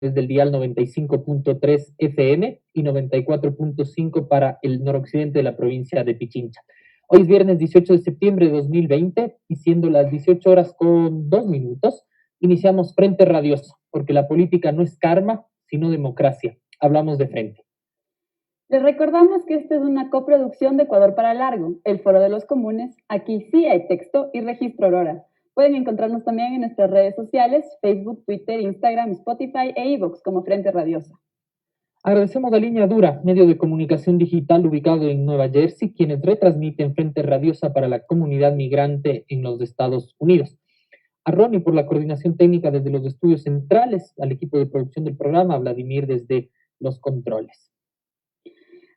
del dial 95.3 FM y 94.5 para el noroccidente de la provincia de Pichincha. Hoy es viernes 18 de septiembre de 2020 y siendo las 18 horas con 2 minutos, iniciamos Frente Radiosa, porque la política no es karma, sino democracia. Hablamos de frente. Les recordamos que esta es una coproducción de Ecuador para Largo, el Foro de los Comunes. Aquí sí hay texto y registro Aurora. Pueden encontrarnos también en nuestras redes sociales, Facebook, Twitter, Instagram, Spotify e iVoox como Frente Radiosa. Agradecemos a Línea Dura, medio de comunicación digital ubicado en Nueva Jersey, quienes retransmiten Frente Radiosa para la comunidad migrante en los Estados Unidos. A Ronnie por la coordinación técnica desde los estudios centrales, al equipo de producción del programa, a Vladimir desde los controles.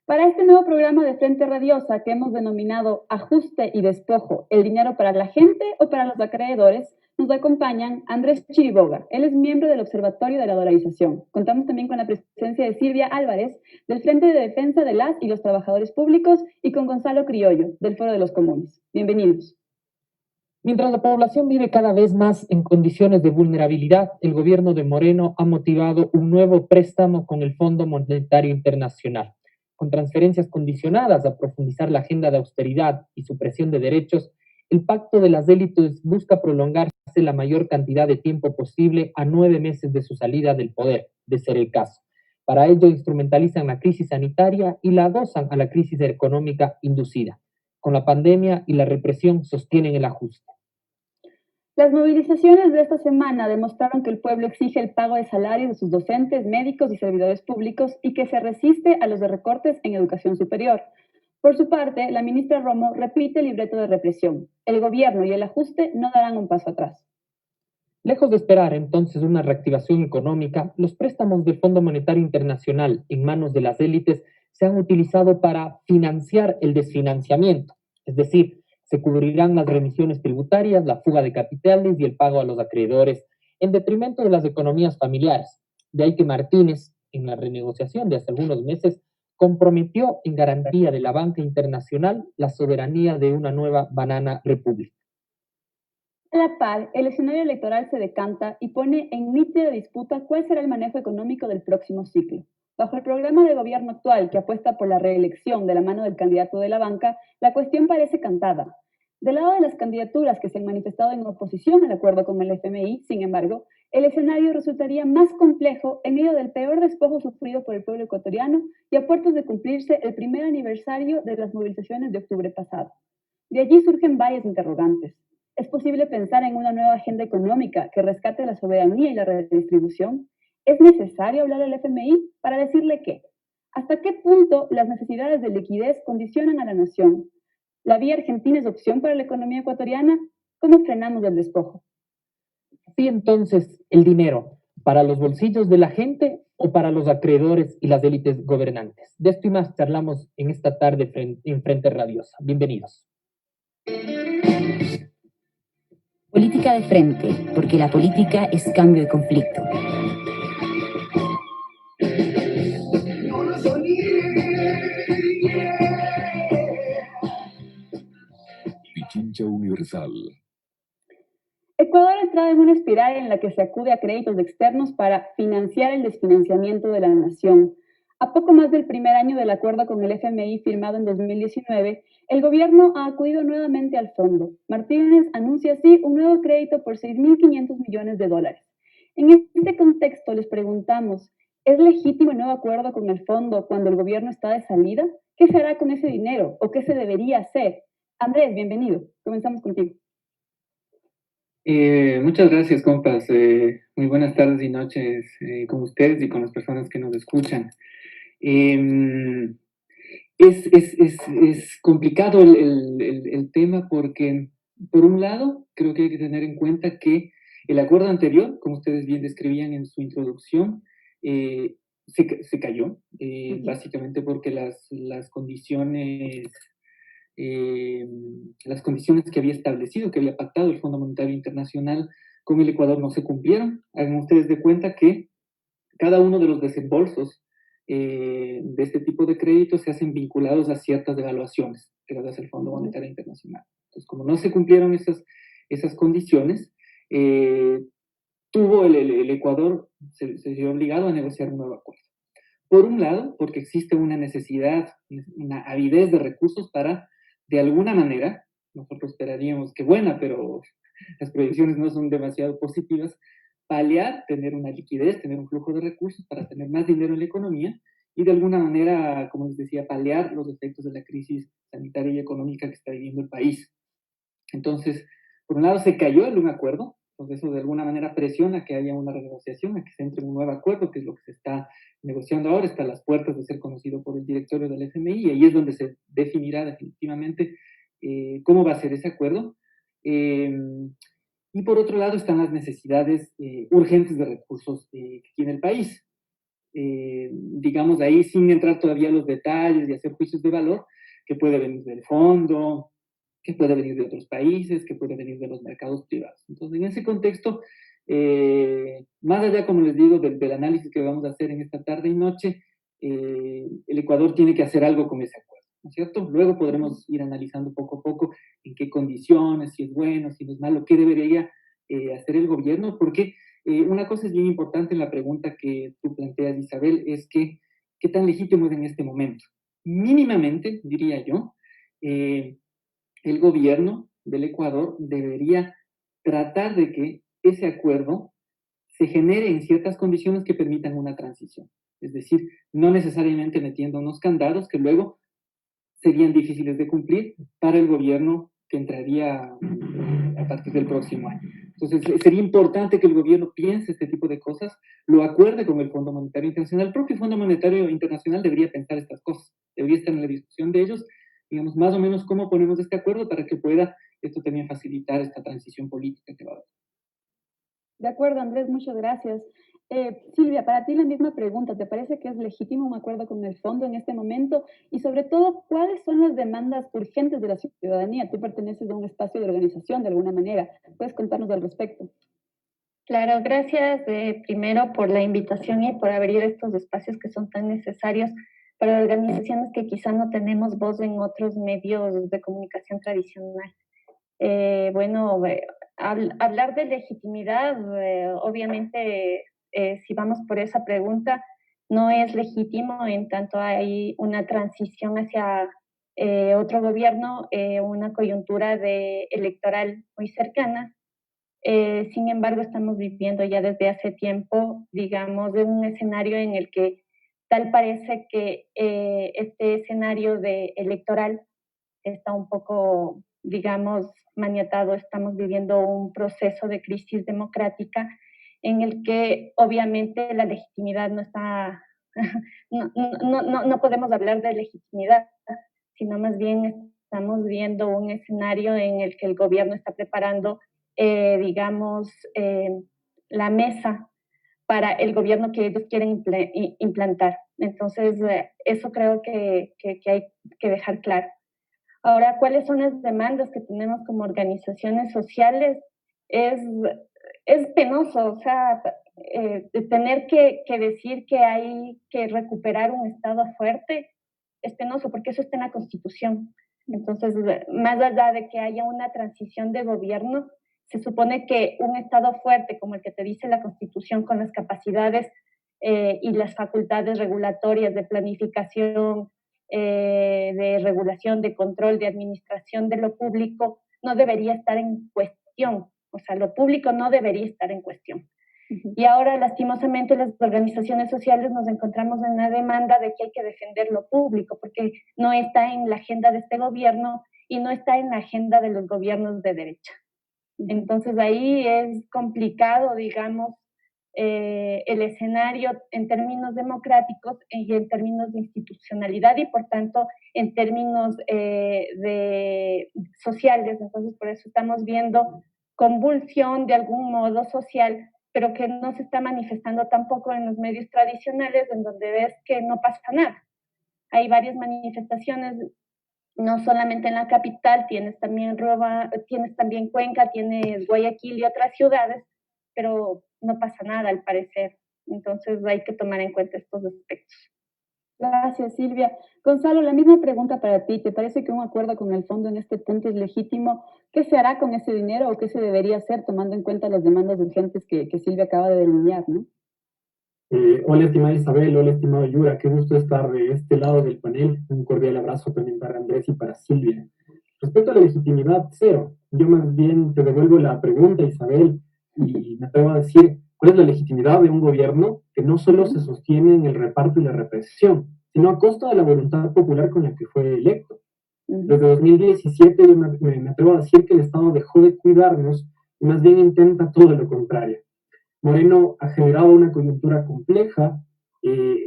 Para este nuevo programa de Frente Radiosa que hemos denominado Ajuste y Despojo, ¿el dinero para la gente o para los acreedores?, nos acompañan Andrés Chiriboga. Él es miembro del Observatorio de la Dolarización. Contamos también con la presencia de Silvia Álvarez, del Frente de Defensa de las y los Trabajadores Públicos, y con Gonzalo Criollo, del Foro de los Comunes. Bienvenidos. Mientras la población vive cada vez más en condiciones de vulnerabilidad, el gobierno de Moreno ha motivado un nuevo préstamo con el Fondo Monetario Internacional. Con transferencias condicionadas a profundizar la agenda de austeridad y supresión de derechos, el pacto de las élites busca prolongarse la mayor cantidad de tiempo posible a 9 meses de su salida del poder, de ser el caso. Para ello instrumentalizan la crisis sanitaria y la adosan a la crisis económica inducida. Con la pandemia y la represión sostienen el ajuste. Las movilizaciones de esta semana demostraron que el pueblo exige el pago de salarios de sus docentes, médicos y servidores públicos y que se resiste a los recortes en educación superior. Por su parte, la ministra Romo repite el libreto de represión. El gobierno y el ajuste no darán un paso atrás. Lejos de esperar entonces una reactivación económica, los préstamos del Fondo Monetario Internacional en manos de las élites se han utilizado para financiar el desfinanciamiento, es decir, se cubrirán las remisiones tributarias, la fuga de capitales y el pago a los acreedores, en detrimento de las economías familiares. De ahí que Martínez, en la renegociación de hace algunos meses, comprometió en garantía de la banca internacional la soberanía de una nueva banana república. A la par, el escenario electoral se decanta y pone en nítida disputa cuál será el manejo económico del próximo ciclo. Bajo el programa de gobierno actual, que apuesta por la reelección de la mano del candidato de la banca, la cuestión parece cantada. Del lado de las candidaturas que se han manifestado en oposición al acuerdo con el FMI, sin embargo, el escenario resultaría más complejo en medio del peor despojo sufrido por el pueblo ecuatoriano y a puertas de cumplirse el primer aniversario de las movilizaciones de octubre pasado. De allí surgen varias interrogantes. ¿Es posible pensar en una nueva agenda económica que rescate la soberanía y la redistribución? ¿Es necesario hablar al FMI para decirle qué? ¿Hasta qué punto las necesidades de liquidez condicionan a la nación? ¿La vía argentina es opción para la economía ecuatoriana? ¿Cómo frenamos el despojo? Sí, entonces, el dinero, ¿para los bolsillos de la gente o para los acreedores y las élites gobernantes? De esto y más charlamos en esta tarde en Frente Radiosa. Bienvenidos. Política de frente, porque la política es cambio y conflicto. Pichincha Universal. Ecuador ha entrado en una espiral en la que se acude a créditos externos para financiar el desfinanciamiento de la nación. A poco más del primer año del acuerdo con el FMI firmado en 2019, el gobierno ha acudido nuevamente al fondo. Martínez anuncia así un nuevo crédito por 6.500 millones de dólares. En este contexto les preguntamos, ¿es legítimo el nuevo acuerdo con el fondo cuando el gobierno está de salida? ¿Qué se hará con ese dinero o qué se debería hacer? Andrés, bienvenido. Comenzamos contigo. Muchas gracias, compas. Muy buenas tardes y noches con ustedes y con las personas que nos escuchan. Es complicado el tema porque, por un lado, creo que hay que tener en cuenta que el acuerdo anterior, como ustedes bien describían en su introducción, se cayó, básicamente porque las condiciones que había establecido, que había pactado el Fondo Monetario Internacional con el Ecuador no se cumplieron. Hagan ustedes de cuenta que cada uno de los desembolsos de este tipo de créditos se hacen vinculados a ciertas evaluaciones que las hace el Fondo Monetario Internacional. Entonces, como no se cumplieron esas condiciones, el Ecuador se vio obligado a negociar un nuevo acuerdo. Por un lado, porque existe una necesidad, una avidez de recursos para, de alguna manera, nosotros esperaríamos que buena, pero las proyecciones no son demasiado positivas, paliar, tener una liquidez, tener un flujo de recursos para tener más dinero en la economía y de alguna manera, como les decía, paliar los efectos de la crisis sanitaria y económica que está viviendo el país. Entonces, por un lado se cayó en un acuerdo, entonces eso de alguna manera presiona que haya una renegociación, a que se entre en un nuevo acuerdo, que es lo que se está negociando ahora, está a las puertas de ser conocido por el directorio del FMI, y ahí es donde se definirá definitivamente cómo va a ser ese acuerdo. Y por otro lado están las necesidades urgentes de recursos que tiene el país. Digamos ahí, sin entrar todavía a los detalles y hacer juicios de valor, que puede venir del fondo, que puede venir de otros países, que puede venir de los mercados privados. Entonces, en ese contexto, más allá, como les digo, del análisis que vamos a hacer en esta tarde y noche, el Ecuador tiene que hacer algo con ese acuerdo, ¿no es cierto? Luego podremos ir analizando poco a poco en qué condiciones, si es bueno, si no es malo, qué debería hacer el gobierno, porque una cosa es bien importante en la pregunta que tú planteas, Isabel, es que qué tan legítimo es en este momento. Mínimamente, diría yo, el gobierno del Ecuador debería tratar de que ese acuerdo se genere en ciertas condiciones que permitan una transición. Es decir, no necesariamente metiendo unos candados que luego serían difíciles de cumplir para el gobierno que entraría a partir del próximo año. Entonces, sería importante que el gobierno piense este tipo de cosas, lo acuerde con el Fondo Monetario Internacional. El propio Fondo Monetario Internacional debería pensar estas cosas, debería estar en la discusión de ellos, digamos, más o menos cómo ponemos este acuerdo para que pueda esto también facilitar esta transición política que va a haber. De acuerdo, Andrés, muchas gracias. Silvia, para ti la misma pregunta. ¿Te parece que es legítimo un acuerdo con el fondo en este momento? Y sobre todo, ¿cuáles son las demandas urgentes de la ciudadanía? Tú perteneces a un espacio de organización de alguna manera. ¿Puedes contarnos al respecto? Claro, gracias primero por la invitación y por abrir estos espacios que son tan necesarios para organizaciones que quizá no tenemos voz en otros medios de comunicación tradicional. Hablar de legitimidad, obviamente, si vamos por esa pregunta, no es legítimo en tanto hay una transición hacia otro gobierno, una coyuntura electoral muy cercana. Sin embargo, estamos viviendo ya desde hace tiempo, digamos, de un escenario en el que tal parece que este escenario electoral está un poco, digamos, maniatado. Estamos viviendo un proceso de crisis democrática en el que obviamente la legitimidad no está, no podemos hablar de legitimidad, sino más bien estamos viendo un escenario en el que el gobierno está preparando, digamos, la mesa para el gobierno que ellos quieren implantar. Entonces, eso creo que hay que dejar claro. Ahora, ¿cuáles son las demandas que tenemos como organizaciones sociales? Es penoso, o sea, tener que decir que hay que recuperar un Estado fuerte es penoso porque eso está en la Constitución. Entonces, más allá de que haya una transición de gobierno, se supone que un Estado fuerte, como el que te dice la Constitución, con las capacidades y las facultades regulatorias de planificación, de regulación, de control, de administración de lo público, no debería estar en cuestión. O sea, lo público no debería estar en cuestión. Y ahora, lastimosamente, las organizaciones sociales nos encontramos en una demanda de que hay que defender lo público, porque no está en la agenda de este gobierno y no está en la agenda de los gobiernos de derecha. Entonces, ahí es complicado, digamos, el escenario en términos democráticos y en términos de institucionalidad y, por tanto, en términos sociales. Entonces, por eso estamos viendo convulsión de algún modo social, pero que no se está manifestando tampoco en los medios tradicionales, en donde ves que no pasa nada. Hay varias manifestaciones, no solamente en la capital, tienes también Cuenca, tienes Guayaquil y otras ciudades, pero no pasa nada al parecer. Entonces hay que tomar en cuenta estos aspectos. Gracias, Silvia. Gonzalo, la misma pregunta para ti. ¿Te parece que un acuerdo con el fondo en este punto es legítimo? ¿Qué se hará con ese dinero o qué se debería hacer tomando en cuenta las demandas urgentes que Silvia acaba de delinear, ¿no? Hola, estimada Isabel, hola, estimado Yura, qué gusto estar de este lado del panel. Un cordial abrazo también para Andrés y para Silvia. Respecto a la legitimidad, cero. Yo más bien te devuelvo la pregunta, Isabel, y me atrevo a decir, ¿cuál es la legitimidad de un gobierno que no solo se sostiene en el reparto y la represión, sino a costa de la voluntad popular con la que fue electo? Desde 2017 yo me atrevo a decir que el Estado dejó de cuidarnos y más bien intenta todo lo contrario. Moreno ha generado una coyuntura compleja,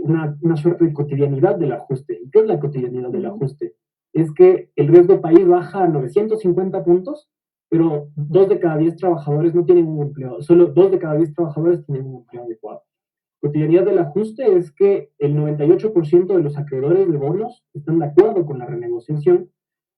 una suerte de cotidianidad del ajuste. ¿Y qué es la cotidianidad del ajuste? Es que el riesgo país baja a 950 puntos, pero 2 de cada 10 trabajadores no tienen un empleo, solo 2 de cada 10 trabajadores tienen un empleo adecuado. Cotidianidad del ajuste es que el 98% de los acreedores de bonos están de acuerdo con la renegociación,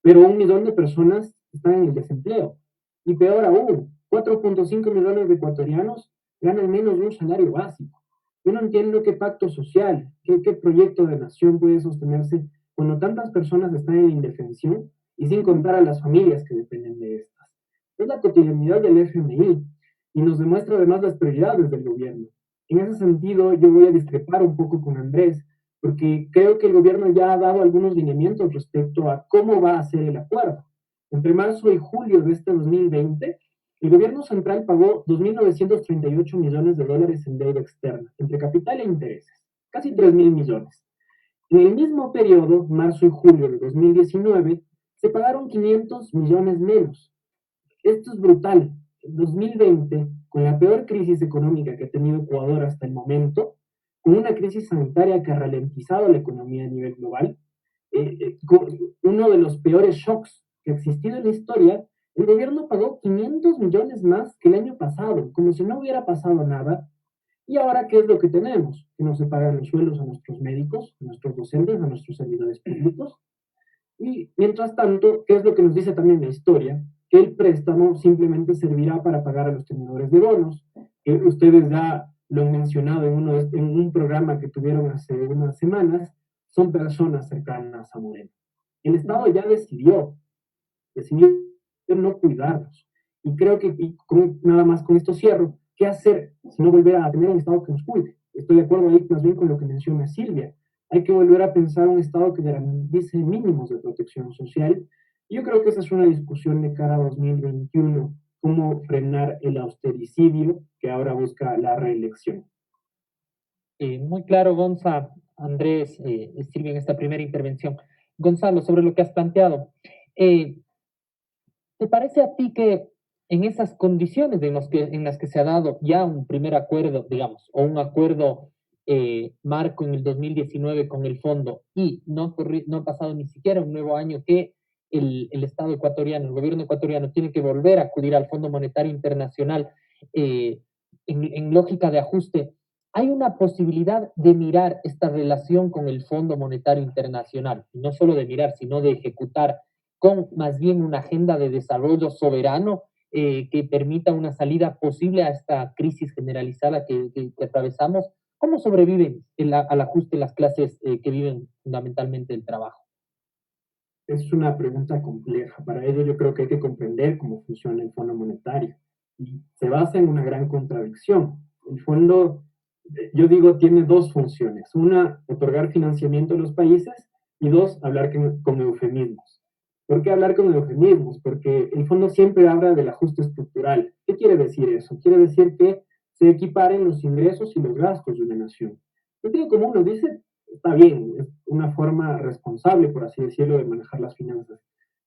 pero 1 millón de personas están en el desempleo. Y peor aún, 4.5 millones de ecuatorianos ganan menos de un salario básico. Yo no entiendo qué pacto social, qué proyecto de nación puede sostenerse cuando tantas personas están en indefensión y sin contar a las familias que dependen de estas. Es la cotidianidad del FMI y nos demuestra además las prioridades del gobierno. En ese sentido, yo voy a discrepar un poco con Andrés, porque creo que el gobierno ya ha dado algunos lineamientos respecto a cómo va a ser el acuerdo. Entre marzo y julio de este 2020, el gobierno central pagó 2.938 millones de dólares en deuda externa, entre capital e intereses, casi 3.000 millones. En el mismo periodo, marzo y julio de 2019, se pagaron 500 millones menos. Esto es brutal. En 2020, con la peor crisis económica que ha tenido Ecuador hasta el momento, con una crisis sanitaria que ha ralentizado la economía a nivel global, con uno de los peores shocks que ha existido en la historia, el gobierno pagó 500 millones más que el año pasado, como si no hubiera pasado nada. Y ahora, ¿qué es lo que tenemos? Que no se pagan los sueldos a nuestros médicos, a nuestros docentes, a nuestros servidores públicos. Y mientras tanto, ¿qué es lo que nos dice también la historia? Que el préstamo simplemente servirá para pagar a los tenedores de bonos, que ustedes ya lo han mencionado en un programa que tuvieron hace unas semanas, son personas cercanas a Moreno. El Estado ya decidió no cuidarnos. Y creo que, nada más con esto cierro, ¿qué hacer si no volver a tener un Estado que nos cuide? Estoy de acuerdo ahí más bien con lo que menciona Silvia. Hay que volver a pensar un Estado que garantice mínimos de protección social. Yo creo que esa es una discusión de cara a 2021, cómo frenar el austericidio que ahora busca la reelección. Muy claro, Gonza, Andrés, Silvia, en esta primera intervención. Gonzalo, sobre lo que has planteado, ¿te parece a ti que en esas condiciones en las que se ha dado ya un primer acuerdo, digamos, o un acuerdo marco en el 2019 con el fondo y no ha pasado ni siquiera un nuevo año que el Estado ecuatoriano, el gobierno ecuatoriano tiene que volver a acudir al Fondo Monetario Internacional en lógica de ajuste? ¿Hay una posibilidad de mirar esta relación con el Fondo Monetario Internacional? Y no solo de mirar, sino de ejecutar con más bien una agenda de desarrollo soberano que permita una salida posible a esta crisis generalizada que atravesamos. ¿Cómo sobreviven al ajuste las clases que viven fundamentalmente el trabajo? Es una pregunta compleja. Para ello yo creo que hay que comprender cómo funciona el Fondo Monetario. Y se basa en una gran contradicción. El fondo, yo digo, tiene dos funciones. Una, otorgar financiamiento a los países, y dos, hablar con eufemismos. ¿Por qué hablar con eufemismos? Porque el fondo siempre habla del ajuste estructural. ¿Qué quiere decir eso? Quiere decir que se equiparen los ingresos y los gastos de una nación. El sentido común nos dice, está bien, es una forma responsable, por así decirlo, de manejar las finanzas.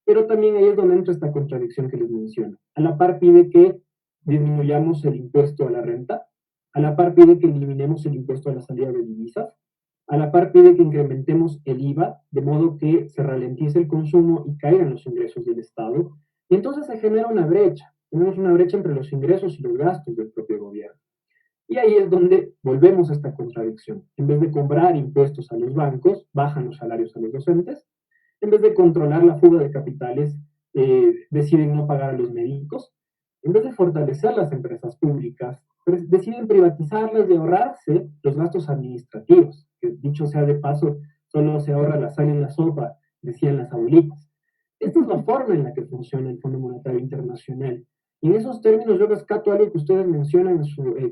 Pero también ahí es donde entra esta contradicción que les menciono. A la par pide que disminuyamos el impuesto a la renta, a la par pide que eliminemos el impuesto a la salida de divisas, a la par pide que incrementemos el IVA, de modo que se ralentice el consumo y caigan los ingresos del Estado. Y entonces se genera una brecha. Tenemos una brecha entre los ingresos y los gastos del propio gobierno. Y ahí es donde volvemos a esta contradicción. En vez de cobrar impuestos a los bancos, bajan los salarios a los docentes. En vez de controlar la fuga de capitales, deciden no pagar a los médicos. En vez de fortalecer las empresas públicas, deciden privatizarlas y ahorrarse los gastos administrativos, que dicho sea de paso, solo se ahorra la sal en la sopa, decían las abuelitas. Esta es la forma en la que funciona el Fondo Monetario Internacional. Y en esos términos yo rescato algo que ustedes mencionan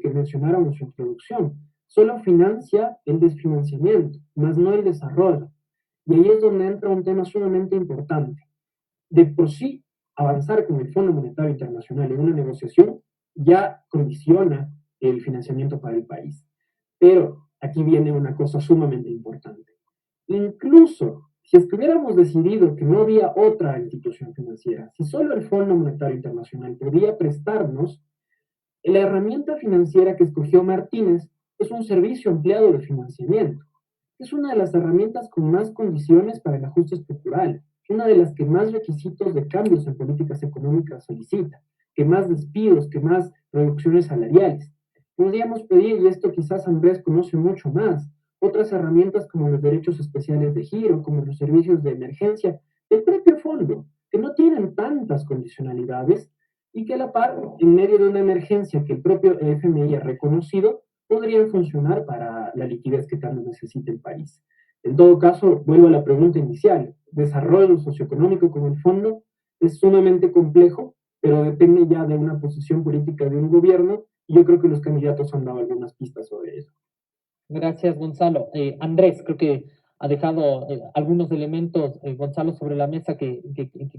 que mencionaron en su introducción. Solo financia el desfinanciamiento, más no el desarrollo. Y ahí es donde entra un tema sumamente importante. De por sí, avanzar con el Fondo Monetario Internacional en una negociación ya condiciona el financiamiento para el país. Pero aquí viene una cosa sumamente importante. Incluso si es que hubiéramos decidido que no había otra institución financiera, si solo el Fondo Monetario Internacional podía prestarnos, la herramienta financiera que escogió Martínez es un servicio ampliado de financiamiento. Es una de las herramientas con más condiciones para el ajuste estructural, una de las que más requisitos de cambios en políticas económicas solicita, que más despidos, que más reducciones salariales. Podríamos pedir, y esto quizás Andrés conoce mucho más, otras herramientas como los derechos especiales de giro, como los servicios de emergencia del propio fondo, que no tienen tantas condicionalidades y que a la par, en medio de una emergencia que el propio FMI ha reconocido, podrían funcionar para la liquidez que tanto necesita el país. En todo caso, vuelvo a la pregunta inicial, desarrollo socioeconómico con el fondo es sumamente complejo, pero depende ya de una posición política de un gobierno, y yo creo que los candidatos han dado algunas pistas sobre eso. Gracias, Gonzalo. Andrés, creo que ha dejado algunos elementos, Gonzalo, sobre la mesa que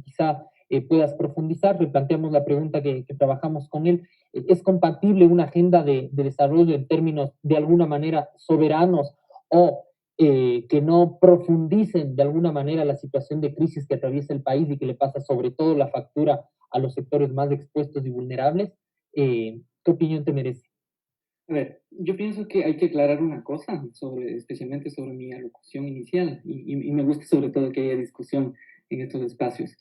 quizá puedas profundizar. Replanteamos la pregunta que trabajamos con él. ¿Es compatible una agenda de desarrollo en términos de alguna manera soberanos o que no profundicen de alguna manera la situación de crisis que atraviesa el país y que le pasa sobre todo la factura a los sectores más expuestos y vulnerables? ¿Qué opinión te merece? A ver, yo pienso que hay que aclarar una cosa, especialmente sobre mi alocución inicial, y me gusta sobre todo que haya discusión en estos espacios.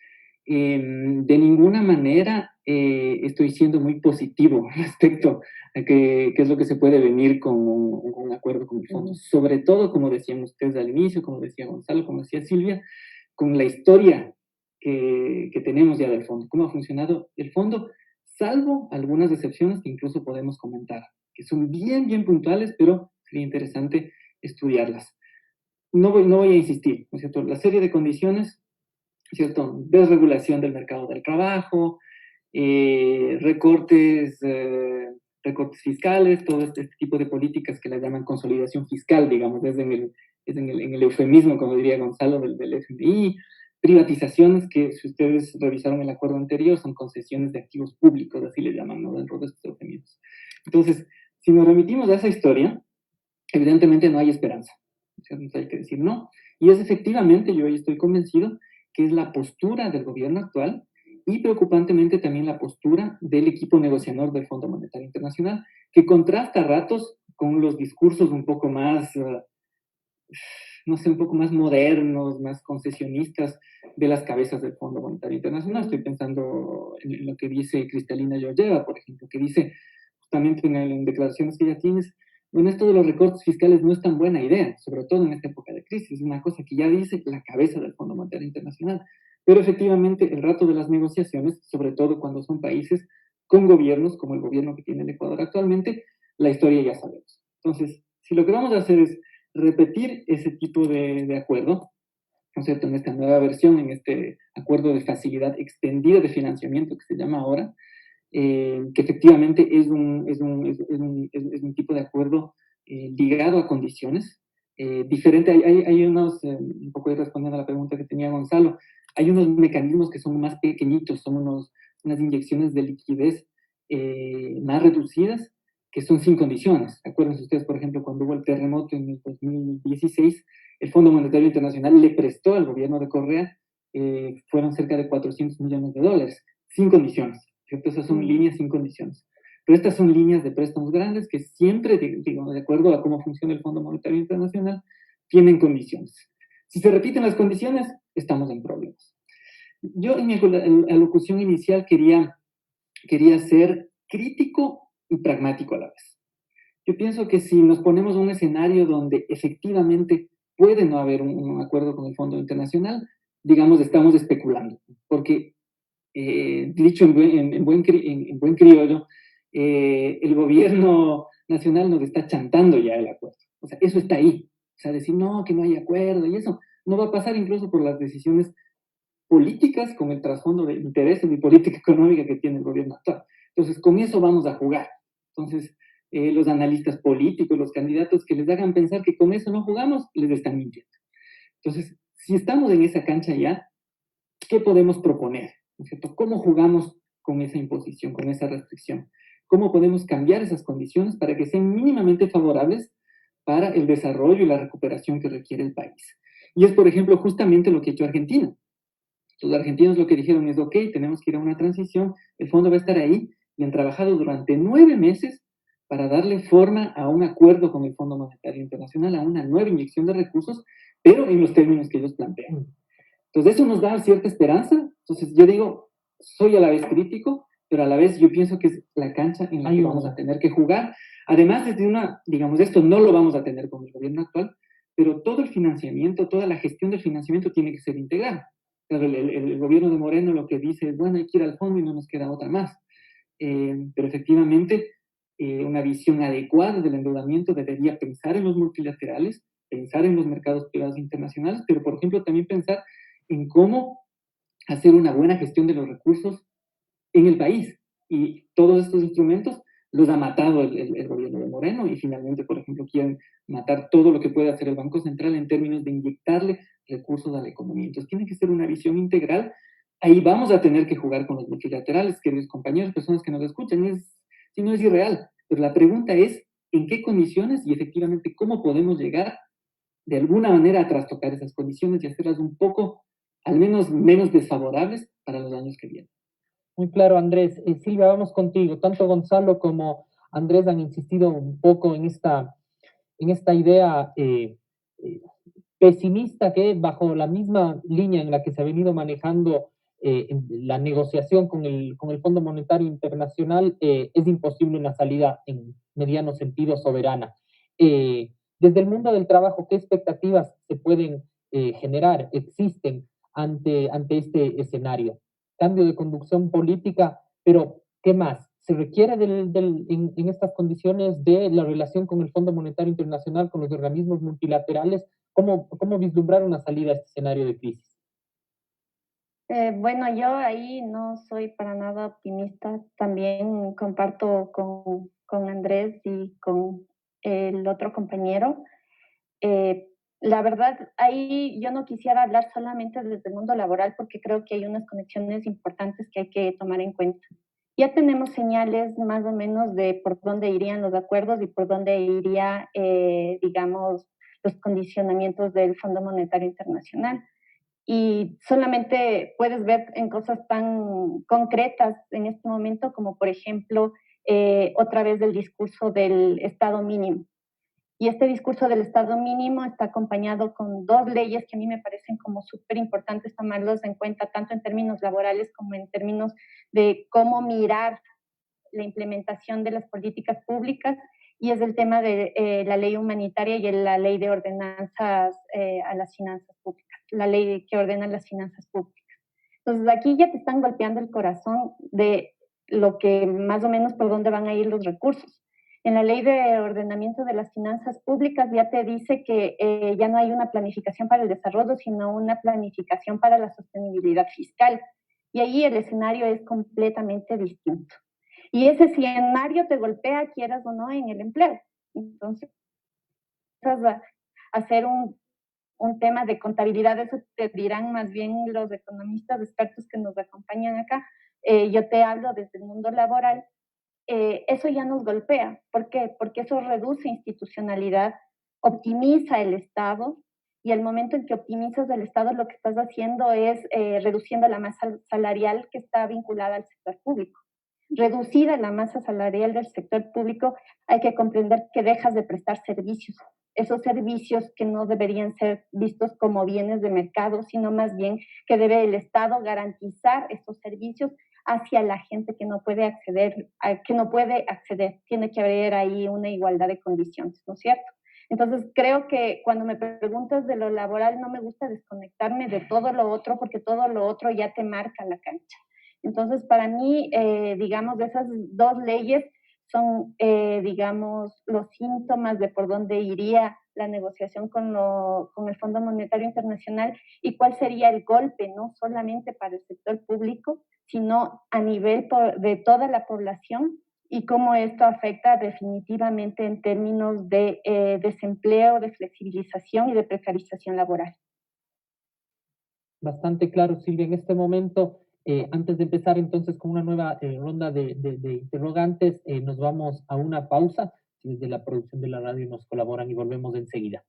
De ninguna manera estoy siendo muy positivo respecto a qué es lo que se puede venir con un acuerdo con el fondo. Sobre todo, como decían ustedes al inicio, como decía Gonzalo, como decía Silvia, con la historia que tenemos ya del fondo, cómo ha funcionado el fondo, salvo algunas excepciones que incluso podemos comentar, que son bien puntuales, pero sería interesante estudiarlas. No voy a insistir, ¿no es cierto? La serie de condiciones, ¿cierto? Desregulación del mercado del trabajo, recortes fiscales, todo este tipo de políticas que la llaman consolidación fiscal, digamos, en el eufemismo, como diría Gonzalo, del FMI, privatizaciones que, si ustedes revisaron el acuerdo anterior, son concesiones de activos públicos, así le llaman, ¿no? Dentro de estos eufemismos. Entonces, si nos remitimos a esa historia, evidentemente no hay esperanza. Entonces hay que decir no. Y es efectivamente, yo hoy estoy convencido, que es la postura del gobierno actual y preocupantemente también la postura del equipo negociador del Fondo Monetario Internacional, que contrasta a ratos con los discursos un poco más, no sé, un poco más modernos, más concesionistas de las cabezas del Fondo Monetario Internacional. Estoy pensando en lo que dice Kristalina Georgieva, por ejemplo, que dice justamente en declaraciones que ya tienes, bueno, esto de los recortes fiscales no es tan buena idea, sobre todo en esta época de crisis, es una cosa que ya dice la cabeza del Fondo Monetario Internacional. Pero efectivamente, el rato de las negociaciones, sobre todo cuando son países con gobiernos, como el gobierno que tiene el Ecuador actualmente, la historia ya sabemos. Entonces, si lo que vamos a hacer es repetir ese tipo de acuerdo, ¿no es cierto?, en esta nueva versión, en este acuerdo de facilidad extendida de financiamiento que se llama ahora, que efectivamente es un tipo de acuerdo ligado a condiciones, diferente. Hay unos, un poco respondiendo a la pregunta que tenía Gonzalo, hay unos mecanismos que son más pequeñitos, son unas inyecciones de liquidez más reducidas, que son sin condiciones. Acuérdense ustedes, por ejemplo, cuando hubo el terremoto en el 2016, el Fondo Monetario Internacional le prestó al gobierno de Correa, fueron cerca de $400 millones, sin condiciones. ¿Cierto? Esas son líneas sin condiciones. Pero estas son líneas de préstamos grandes que siempre, digamos, de acuerdo a cómo funciona el Fondo Monetario Internacional, tienen condiciones. Si se repiten las condiciones, estamos en problemas. Yo en mi alocución inicial quería ser crítico y pragmático a la vez. Yo pienso que si nos ponemos un escenario donde efectivamente puede no haber un acuerdo con el Fondo Internacional, digamos, estamos especulando, porque dicho en buen criollo, el gobierno nacional nos está chantando ya el acuerdo. O sea, eso está ahí. sea, decir, no, que no hay acuerdo, y eso no va a pasar incluso por las decisiones políticas con el trasfondo de intereses y política económica que tiene el gobierno actual. Entonces, con eso vamos a jugar. Entonces, los analistas políticos, los candidatos que les hagan pensar que con eso no jugamos, les están mintiendo. Entonces, si estamos en esa cancha ya, ¿qué podemos proponer? ¿No es cierto? ¿Cómo jugamos con esa imposición, con esa restricción? ¿Cómo podemos cambiar esas condiciones para que sean mínimamente favorables para el desarrollo y la recuperación que requiere el país? Y es, por ejemplo, justamente lo que ha hecho Argentina. Los argentinos lo que dijeron es, ok, tenemos que ir a una transición, el fondo va a estar ahí, y han trabajado durante 9 meses para darle forma a un acuerdo con el Fondo Monetario Internacional, a una nueva inyección de recursos, pero en los términos que ellos plantean. Entonces, eso nos da cierta esperanza. Entonces, yo digo, soy a la vez crítico, pero a la vez yo pienso que es la cancha en la que vamos a tener que jugar. Además, desde una, digamos, esto no lo vamos a tener con el gobierno actual, pero todo el financiamiento, toda la gestión del financiamiento tiene que ser integral. Claro, el gobierno de Moreno lo que dice es, bueno, hay que ir al fondo y no nos queda otra más. Pero efectivamente, una visión adecuada del endeudamiento debería pensar en los multilaterales, pensar en los mercados privados internacionales, pero, por ejemplo, también pensar en cómo hacer una buena gestión de los recursos en el país. Y todos estos instrumentos los ha matado el gobierno de Moreno, y finalmente, por ejemplo, quieren matar todo lo que puede hacer el Banco Central en términos de inyectarle recursos a la economía. Entonces, tiene que ser una visión integral. Ahí vamos a tener que jugar con los multilaterales, queridos compañeros, personas que nos escuchan. Si no es irreal, pero la pregunta es, ¿en qué condiciones y efectivamente cómo podemos llegar de alguna manera a trastocar esas condiciones y hacerlas un poco, al menos menos desfavorables para los años que vienen? Muy claro, Andrés. Silvia, vamos contigo. Tanto Gonzalo como Andrés han insistido un poco en esta idea pesimista que, bajo la misma línea en la que se ha venido manejando la negociación con el Fondo Monetario Internacional, es imposible una salida en mediano sentido soberana. Desde el mundo del trabajo, ¿qué expectativas se pueden generar, existen ante este escenario? Cambio de conducción política, pero ¿qué más? ¿Se requiere en estas condiciones de la relación con el Fondo Monetario Internacional, con los organismos multilaterales? ¿Cómo vislumbrar una salida a este escenario de crisis? Bueno, yo ahí no soy para nada optimista. También comparto con Andrés y con el otro compañero. La verdad, ahí yo no quisiera hablar solamente desde el mundo laboral, porque creo que hay unas conexiones importantes que hay que tomar en cuenta. Ya tenemos señales más o menos de por dónde irían los acuerdos y por dónde iría, digamos, los condicionamientos del Fondo Monetario Internacional. Y solamente puedes ver en cosas tan concretas en este momento como, por ejemplo, otra vez el discurso del Estado mínimo. Y este discurso del Estado mínimo está acompañado con 2 leyes que a mí me parecen como súper importantes tomarlos en cuenta, tanto en términos laborales como en términos de cómo mirar la implementación de las políticas públicas, y es el tema de la ley humanitaria y la ley de ordenanzas a las finanzas públicas, la ley que ordena las finanzas públicas. Entonces aquí ya te están golpeando el corazón de lo que más o menos por dónde van a ir los recursos. En la ley de ordenamiento de las finanzas públicas ya te dice que ya no hay una planificación para el desarrollo, sino una planificación para la sostenibilidad fiscal. Y ahí el escenario es completamente distinto. Y ese escenario te golpea, quieras o no, en el empleo. Entonces, vas a hacer un tema de contabilidad, eso te dirán más bien los economistas expertos que nos acompañan acá. Yo te hablo desde el mundo laboral. Eso ya nos golpea. ¿Por qué? Porque eso reduce institucionalidad, optimiza el Estado, y al momento en que optimizas el Estado, lo que estás haciendo es reduciendo la masa salarial que está vinculada al sector público. Reducida la masa salarial del sector público, hay que comprender que dejas de prestar servicios. Esos servicios que no deberían ser vistos como bienes de mercado, sino más bien que debe el Estado garantizar esos servicios hacia la gente que no puede acceder. Tiene que haber ahí una igualdad de condiciones, ¿no es cierto? Entonces, creo que cuando me preguntas de lo laboral, no me gusta desconectarme de todo lo otro, porque todo lo otro ya te marca la cancha. Entonces, para mí, digamos, de esas 2 leyes son, digamos, los síntomas de por dónde iría la negociación con el Fondo Monetario Internacional y cuál sería el golpe, no solamente para el sector público, sino a nivel de toda la población y cómo esto afecta definitivamente en términos de desempleo, de flexibilización y de precarización laboral. Bastante claro, Silvia. En este momento, antes de empezar entonces con una nueva ronda de interrogantes, nos vamos a una pausa. Si desde la producción de la radio nos colaboran y volvemos enseguida.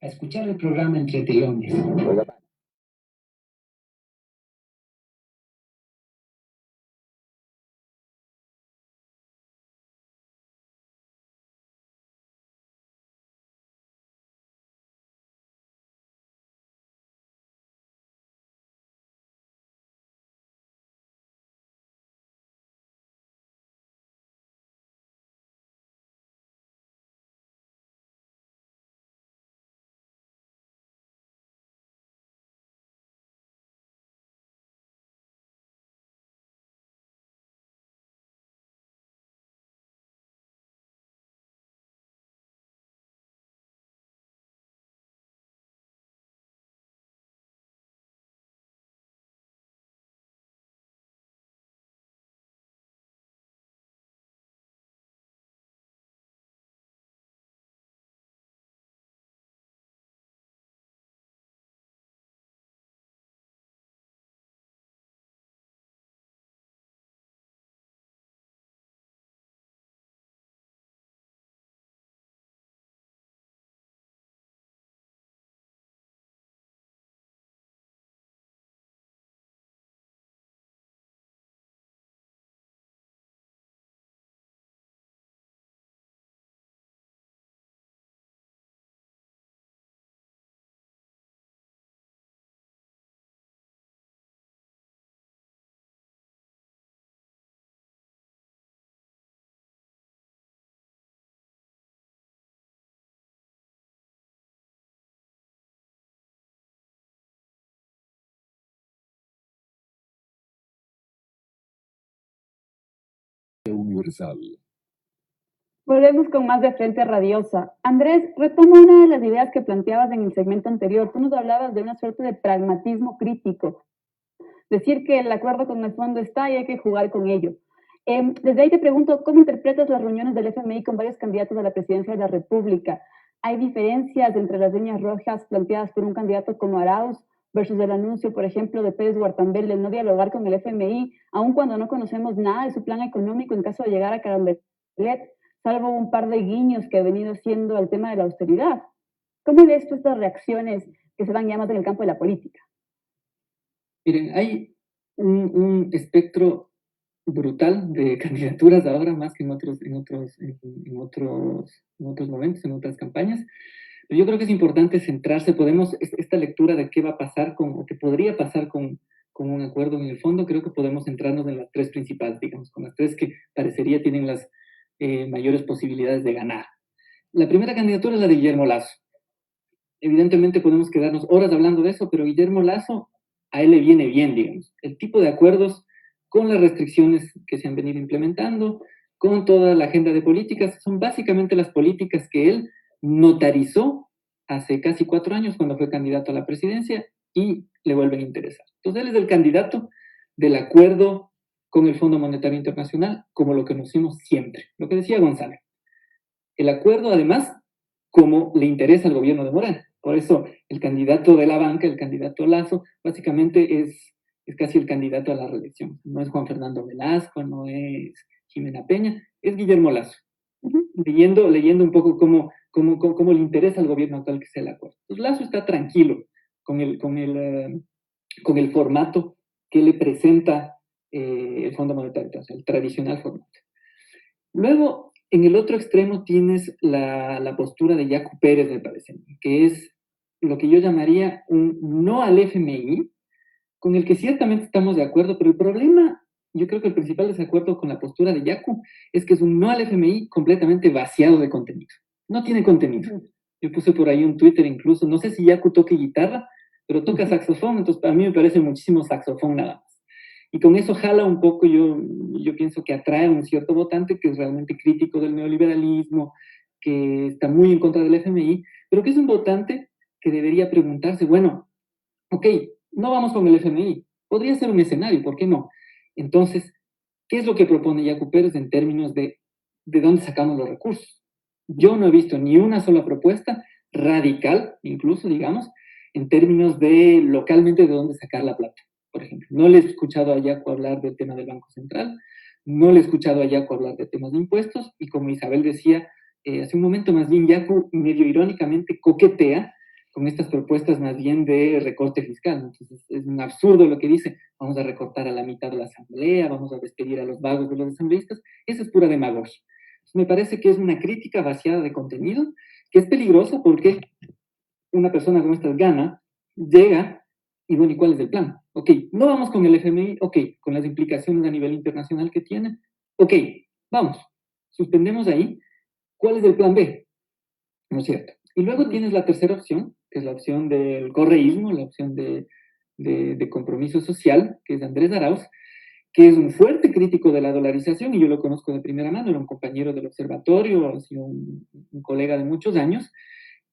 A escuchar el programa Entre Telones. Universal. Volvemos con más de Frente Radiosa. Andrés, retomo una de las ideas que planteabas en el segmento anterior. Tú nos hablabas de una suerte de pragmatismo crítico. Decir que el acuerdo con el fondo está y hay que jugar con ello. Desde ahí te pregunto, ¿cómo interpretas las reuniones del FMI con varios candidatos a la presidencia de la República? ¿Hay diferencias entre las líneas rojas planteadas por un candidato como Arauz versus el anuncio, por ejemplo, de Pérez Guartambel de no dialogar con el FMI, aun cuando no conocemos nada de su plan económico en caso de llegar a Carondelet, salvo un par de guiños que ha venido haciendo al tema de la austeridad? ¿Cómo ves tú estas reacciones que se dan ya más en el campo de la política? Miren, hay un espectro brutal de candidaturas ahora, más que en otros momentos, en otras campañas. Pero yo creo que es importante centrarse, esta lectura de qué va a pasar o qué podría pasar con un acuerdo en el fondo, creo que podemos centrarnos en las tres principales, digamos, con las tres que parecería tienen las mayores posibilidades de ganar. La primera candidatura es la de Guillermo Lasso. Evidentemente podemos quedarnos horas hablando de eso, pero Guillermo Lasso, a él le viene bien, digamos. El tipo de acuerdos con las restricciones que se han venido implementando, con toda la agenda de políticas, son básicamente las políticas que él notarizó hace casi 4 años cuando fue candidato a la presidencia y le vuelven a interesar. Entonces él es el candidato del acuerdo con el Fondo Monetario Internacional, como lo conocemos siempre, lo que decía Gonzalo. El acuerdo, además, como le interesa al gobierno de Moreno. Por eso, el candidato de la banca, el candidato Lazo, básicamente es casi el candidato a la reelección. No es Juan Fernando Velasco, no es Jimena Peña, es Guillermo Lazo. Leyendo un poco cómo le interesa al gobierno actual que sea el acuerdo. Pues Lazo está tranquilo con el formato que le presenta el Fondo Monetario Internacional, el tradicional formato. Luego, en el otro extremo tienes la postura de Yacu Pérez, me parece, que es lo que yo llamaría un no al FMI, con el que ciertamente estamos de acuerdo, pero el problema, yo creo que el principal desacuerdo con la postura de Yacu es que es un no al FMI completamente vaciado de contenido. No tiene contenido. Yo puse por ahí un Twitter incluso, no sé si Yacu toque guitarra, pero toca saxofón, entonces a mí me parece muchísimo saxofón nada más. Y con eso jala un poco, yo pienso que atrae a un cierto votante que es realmente crítico del neoliberalismo, que está muy en contra del FMI, pero que es un votante que debería preguntarse, bueno, ok, no vamos con el FMI, podría ser un escenario, ¿por qué no? Entonces, ¿qué es lo que propone Yacu Pérez en términos de dónde sacamos los recursos? Yo no he visto ni una sola propuesta radical, incluso, digamos, en términos de localmente de dónde sacar la plata. Por ejemplo, no le he escuchado a Yacu hablar del tema del Banco Central, no le he escuchado a Yacu hablar de temas de impuestos, y como Isabel decía hace un momento, más bien Yacu medio irónicamente coquetea con estas propuestas más bien de recorte fiscal. Entonces es un absurdo lo que dice, vamos a recortar a la mitad de la asamblea, vamos a despedir a los vagos de los asambleístas, eso es pura demagogia. Me parece que es una crítica vaciada de contenido, que es peligrosa porque una persona como esta gana, llega, y bueno, ¿y cuál es el plan? Ok, no vamos con el FMI, ok, con las implicaciones a nivel internacional que tiene, ok, vamos, suspendemos ahí, ¿cuál es el plan B? ¿No es cierto? Y luego tienes la tercera opción, que es la opción del correísmo, la opción de compromiso social, que es Andrés Arauz, que es un fuerte crítico de la dolarización, y yo lo conozco de primera mano, era un compañero del observatorio, ha sido un colega de muchos años,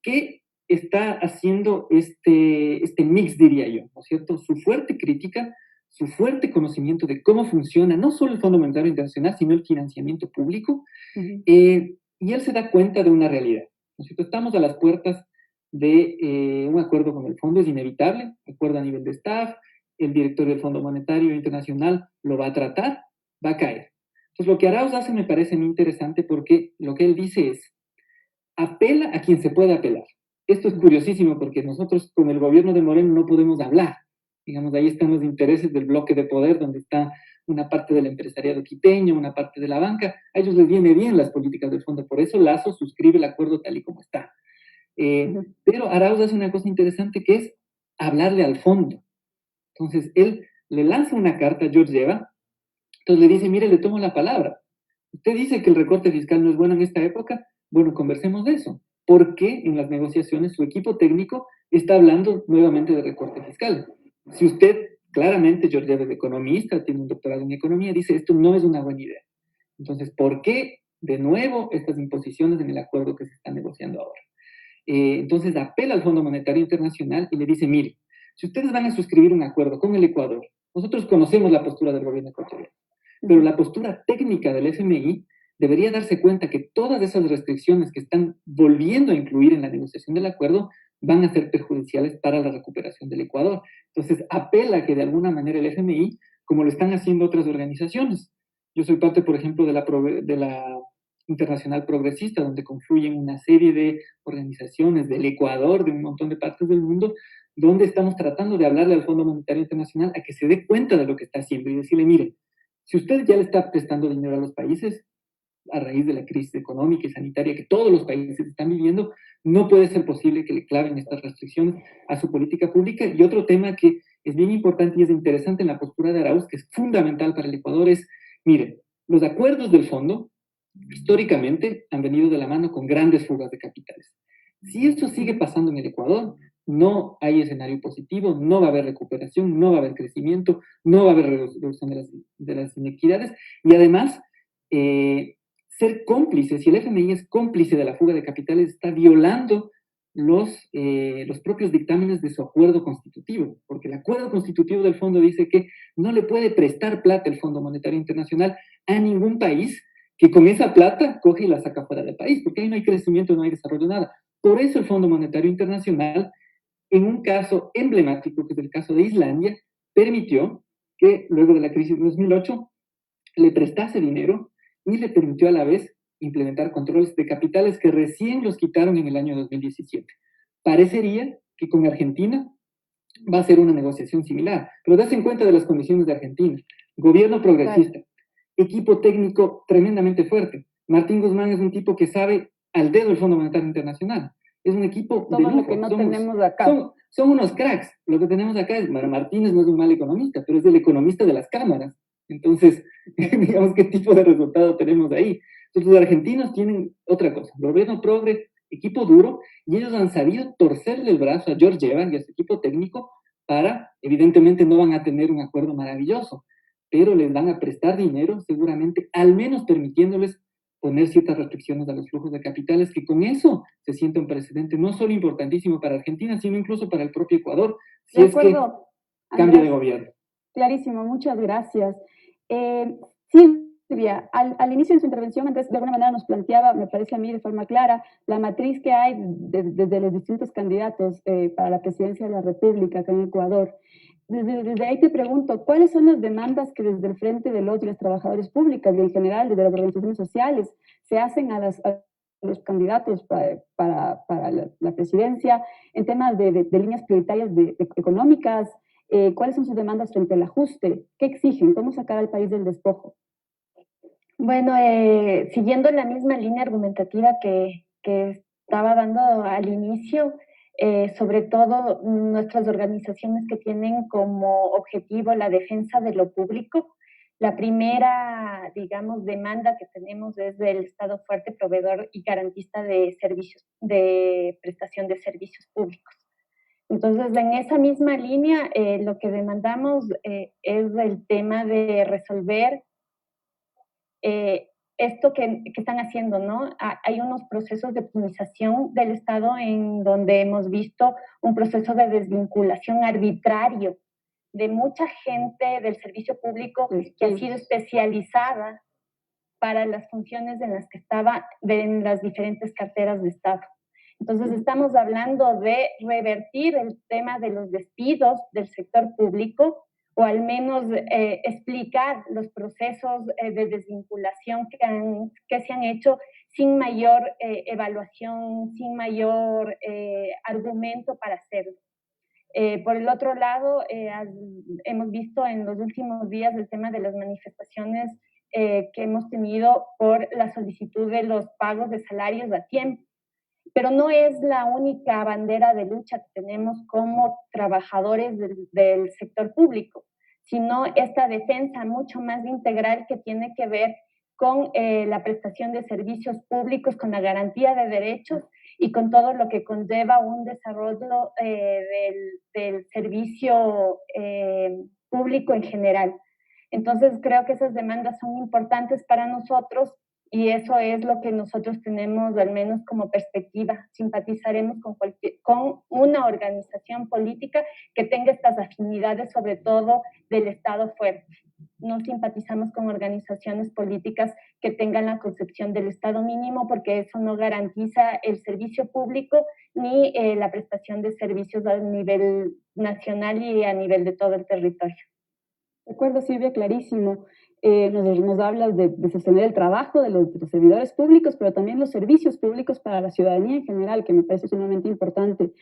que está haciendo este mix, diría yo, ¿no es cierto? Su fuerte crítica, su fuerte conocimiento de cómo funciona no solo el Fondo Monetario Internacional, sino el financiamiento público, y él se da cuenta de una realidad, ¿no es cierto? Estamos a las puertas de un acuerdo con el fondo, es inevitable, acuerdo a nivel de staff, el director del Fondo Monetario Internacional lo va a tratar, va a caer. Entonces, lo que Arauz hace me parece muy interesante porque lo que él dice es, apela a quien se puede apelar. Esto es curiosísimo porque nosotros con el gobierno de Moreno no podemos hablar. Digamos, ahí están los intereses del bloque de poder, donde está una parte del empresariado quiteño, una parte de la banca. A ellos les viene bien las políticas del fondo, por eso Lazo suscribe el acuerdo tal y como está. Pero Arauz hace una cosa interesante que es hablarle al fondo. Entonces, él le lanza una carta a George Eva, entonces le dice, mire, le tomo la palabra. Usted dice que el recorte fiscal no es bueno en esta época, bueno, conversemos de eso. ¿Por qué en las negociaciones su equipo técnico está hablando nuevamente de recorte fiscal? Si usted, claramente, George Eva es economista, tiene un doctorado en economía, dice, esto no es una buena idea. Entonces, ¿por qué de nuevo estas imposiciones en el acuerdo que se está negociando ahora? Entonces, apela al Fondo Monetario Internacional y le dice, mire, si ustedes van a suscribir un acuerdo con el Ecuador, nosotros conocemos la postura del gobierno ecuatoriano, pero la postura técnica del FMI debería darse cuenta que todas esas restricciones que están volviendo a incluir en la negociación del acuerdo van a ser perjudiciales para la recuperación del Ecuador. Entonces, apela que de alguna manera el FMI, como lo están haciendo otras organizaciones, yo soy parte, por ejemplo, de la Internacional Progresista, donde confluyen una serie de organizaciones del Ecuador, de un montón de partes del mundo, donde estamos tratando de hablarle al Fondo Monetario Internacional a que se dé cuenta de lo que está haciendo y decirle, mire, si usted ya le está prestando dinero a los países a raíz de la crisis económica y sanitaria que todos los países están viviendo, no puede ser posible que le claven estas restricciones a su política pública. Y otro tema que es bien importante y es interesante en la postura de Arauz, que es fundamental para el Ecuador, es, miren, los acuerdos del fondo históricamente han venido de la mano con grandes fugas de capitales. Si esto sigue pasando en el Ecuador, no hay escenario positivo, no va a haber recuperación, no va a haber crecimiento, no va a haber reducción de las inequidades, y además, ser cómplice, si el FMI es cómplice de la fuga de capitales, está violando los propios dictámenes de su acuerdo constitutivo, porque el acuerdo constitutivo del fondo dice que no le puede prestar plata el Fondo Monetario Internacional a ningún país que con esa plata coge y la saca fuera del país, porque ahí no hay crecimiento, no hay desarrollo, nada. Por eso el Fondo Monetario Internacional, en un caso emblemático, que es el caso de Islandia, permitió que luego de la crisis de 2008 le prestase dinero y le permitió a la vez implementar controles de capitales que recién los quitaron en el año 2017. Parecería que con Argentina va a ser una negociación similar, pero das en cuenta de las condiciones de Argentina. Gobierno progresista, equipo técnico tremendamente fuerte. Martín Guzmán es un tipo que sabe al dedo el Fondo Monetario Internacional. Es un equipo todo de lujo. Lo que no tenemos acá. Son unos cracks. Lo que tenemos acá es, Martínez no es un mal economista, pero es el economista de las cámaras. Entonces, digamos, ¿qué tipo de resultado tenemos ahí? Entonces, los argentinos tienen otra cosa. Gobierno progre, equipo duro, y ellos han sabido torcerle el brazo a George Evans y a su equipo técnico para, evidentemente, no van a tener un acuerdo maravilloso, pero les van a prestar dinero, seguramente, al menos permitiéndoles poner ciertas restricciones a los flujos de capitales, que con eso se siente un precedente no solo importantísimo para Argentina, sino incluso para el propio Ecuador, si de es acuerdo, que cambia de gobierno. Clarísimo, muchas gracias. Silvia, al inicio de su intervención, Andrés de alguna manera nos planteaba, me parece a mí de forma clara, la matriz que hay desde los distintos candidatos para la presidencia de la República acá en Ecuador. Desde ahí te pregunto, ¿cuáles son las demandas que desde el Frente de los y las Trabajadores Públicas y en general desde las organizaciones sociales se hacen a los candidatos para la presidencia en temas de líneas prioritarias económicas? ¿Cuáles son sus demandas frente al ajuste? ¿Qué exigen? ¿Cómo sacar al país del despojo? Bueno, siguiendo la misma línea argumentativa que estaba dando al inicio, sobre todo nuestras organizaciones que tienen como objetivo la defensa de lo público. La primera, digamos, demanda que tenemos es del Estado fuerte, proveedor y garantista de servicios, de prestación de servicios públicos. Entonces, en esa misma línea, lo que demandamos es el tema de resolver esto que están haciendo, ¿no? Hay unos procesos de optimización del Estado en donde hemos visto un proceso de desvinculación arbitrario de mucha gente del servicio público que ha sido especializada para las funciones en las que estaba en las diferentes carteras de Estado. Entonces, estamos hablando de revertir el tema de los despidos del sector público, o al menos explicar los procesos de desvinculación que se han hecho sin mayor evaluación, sin mayor argumento para hacerlo. Por el otro lado, hemos visto en los últimos días el tema de las manifestaciones que hemos tenido por la solicitud de los pagos de salarios a tiempo. Pero no es la única bandera de lucha que tenemos como trabajadores del sector público, sino esta defensa mucho más integral que tiene que ver con la prestación de servicios públicos, con la garantía de derechos y con todo lo que conlleva un desarrollo del servicio público en general. Entonces, creo que esas demandas son importantes para nosotros y eso es lo que nosotros tenemos, al menos como perspectiva. Simpatizaremos con una organización política que tenga estas afinidades, sobre todo del Estado fuerte. No simpatizamos con organizaciones políticas que tengan la concepción del Estado mínimo, porque eso no garantiza el servicio público ni la prestación de servicios a nivel nacional y a nivel de todo el territorio. De acuerdo, Silvia, clarísimo. Nos hablas de sostener el trabajo de los servidores públicos, pero también los servicios públicos para la ciudadanía en general, que me parece sumamente importante.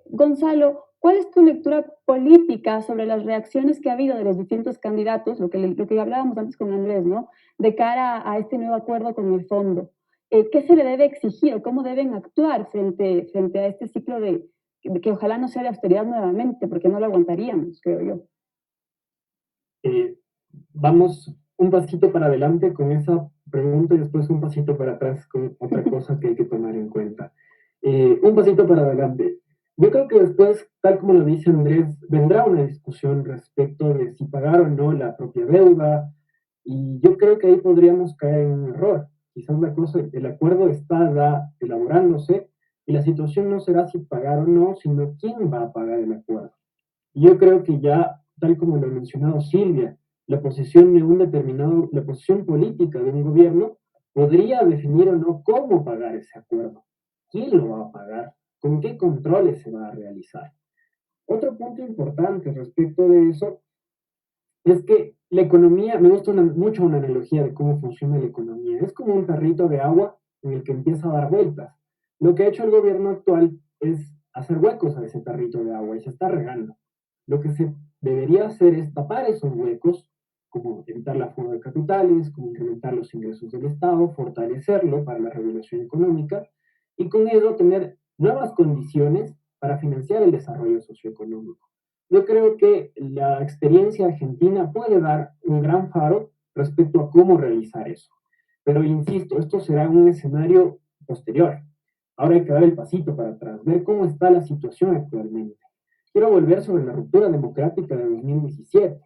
Gonzalo, ¿cuál es tu lectura política sobre las reacciones que ha habido de los distintos candidatos, lo que hablábamos antes con Andrés, ¿no? De cara a este nuevo acuerdo con el fondo? ¿Qué se le debe exigir o cómo deben actuar frente a este ciclo de que ojalá no sea de austeridad nuevamente, porque no lo aguantaríamos, creo yo? Vamos un pasito para adelante con esa pregunta y después un pasito para atrás con otra cosa que hay que tomar en cuenta. Un pasito para adelante. Yo creo que después, tal como lo dice Andrés, vendrá una discusión respecto de si pagar o no la propia deuda, y yo creo que ahí podríamos caer en un error. Quizás la cosa, el acuerdo está ya elaborándose, Y la situación no será si pagar o no, sino quién va a pagar el acuerdo. Y yo creo que ya, tal como lo ha mencionado Silvia, la posición de un determinado, la posición política de un gobierno podría definir o no cómo pagar ese acuerdo, quién lo va a pagar, con qué controles se va a realizar. Otro punto importante respecto de eso es que la economía, me gusta mucho una analogía de cómo funciona la economía. Es como un tarrito de agua en el que empieza a dar vueltas. Lo que ha hecho el gobierno actual es hacer huecos a ese tarrito de agua y se está regando. Lo que se debería hacer es tapar esos huecos, como evitar la fuga de capitales, como incrementar los ingresos del Estado, fortalecerlo para la regulación económica y con ello tener nuevas condiciones para financiar el desarrollo socioeconómico. Yo creo que la experiencia argentina puede dar un gran faro respecto a cómo realizar eso. Pero insisto, esto será un escenario posterior. Ahora hay que dar el pasito para atrás, ver cómo está la situación actualmente. Quiero volver sobre la ruptura democrática de 2017.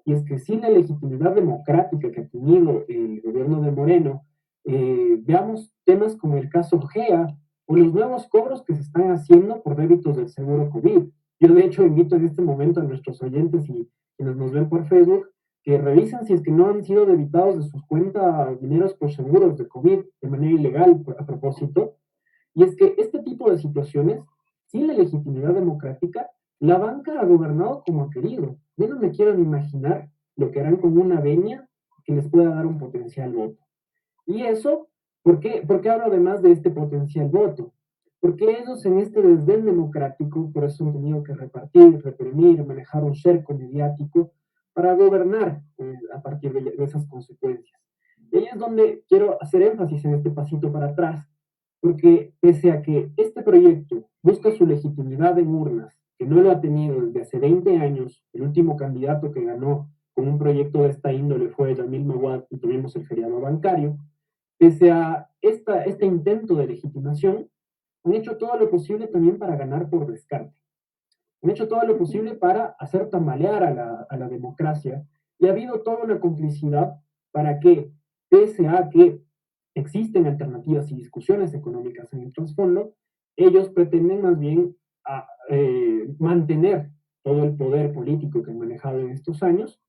Y es que sin la legitimidad democrática que ha tenido el gobierno de Moreno, veamos temas como el caso GEA o los nuevos cobros que se están haciendo por débitos del seguro COVID. Yo de hecho invito en este momento a nuestros oyentes y quienes nos ven por Facebook que revisen si es que no han sido debitados de sus cuentas dineros por seguros de COVID de manera ilegal a propósito. Y es que este tipo de situaciones, sin la legitimidad democrática, la banca ha gobernado como ha querido. Yo no me quiero ni imaginar lo que harán con una venia que les pueda dar un potencial voto. Y eso, ¿por qué hablo además de este potencial voto? Porque ellos en este desdén democrático, por eso han tenido que repartir, reprimir, manejar un cerco mediático para gobernar a partir de esas consecuencias. Y ahí es donde quiero hacer énfasis en este pasito para atrás, porque pese a que este proyecto busca su legitimidad en urnas, que no lo ha tenido desde hace 20 años, el último candidato que ganó con un proyecto de esta índole fue Yamil Mawad y tuvimos el feriado bancario, pese a este intento de legitimación, han hecho todo lo posible también para ganar por descarte. Han hecho todo lo posible para hacer tambalear a la democracia y ha habido toda una complicidad para que, pese a que existen alternativas y discusiones económicas en el trasfondo, ellos pretenden más bien mantener todo el poder político que han manejado en estos años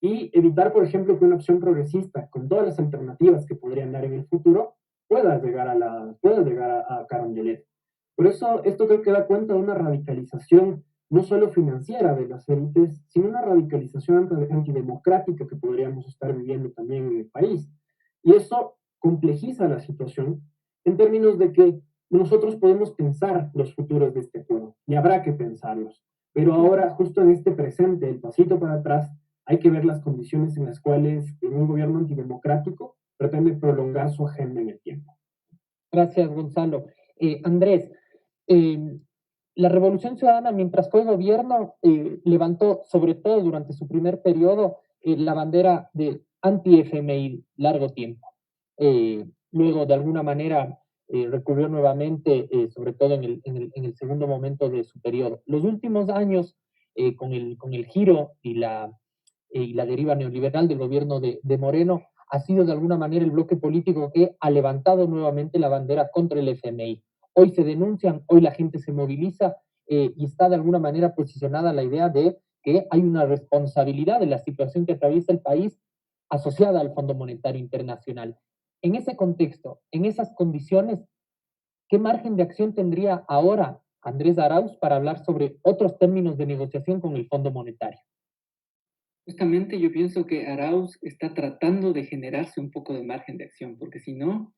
y evitar, por ejemplo, que una opción progresista, con todas las alternativas que podrían dar en el futuro, pueda llegar a Carondelet. Por eso, esto creo que da cuenta de una radicalización no solo financiera de las élites, sino una radicalización antidemocrática que podríamos estar viviendo también en el país. Y eso complejiza la situación en términos de que nosotros podemos pensar los futuros de este acuerdo, y habrá que pensarlos. Pero ahora, justo en este presente, el pasito para atrás, hay que ver las condiciones en las cuales un gobierno antidemocrático pretende prolongar su agenda en el tiempo. Gracias, Gonzalo. Andrés, la Revolución Ciudadana, mientras fue gobierno, levantó, sobre todo durante su primer periodo, la bandera de anti-FMI largo tiempo. Luego, de alguna manera, recurrió nuevamente, sobre todo en el segundo momento de su periodo. Los últimos años, con el giro y la deriva neoliberal del gobierno de Moreno, ha sido de alguna manera el bloque político que ha levantado nuevamente la bandera contra el FMI. Hoy se denuncian, hoy la gente se moviliza y está de alguna manera posicionada la idea de que hay una responsabilidad de la situación que atraviesa el país asociada al Fondo Monetario Internacional. En ese contexto, en esas condiciones, ¿qué margen de acción tendría ahora Andrés Arauz para hablar sobre otros términos de negociación con el Fondo Monetario? Justamente yo pienso que Arauz está tratando de generarse un poco de margen de acción, porque si no,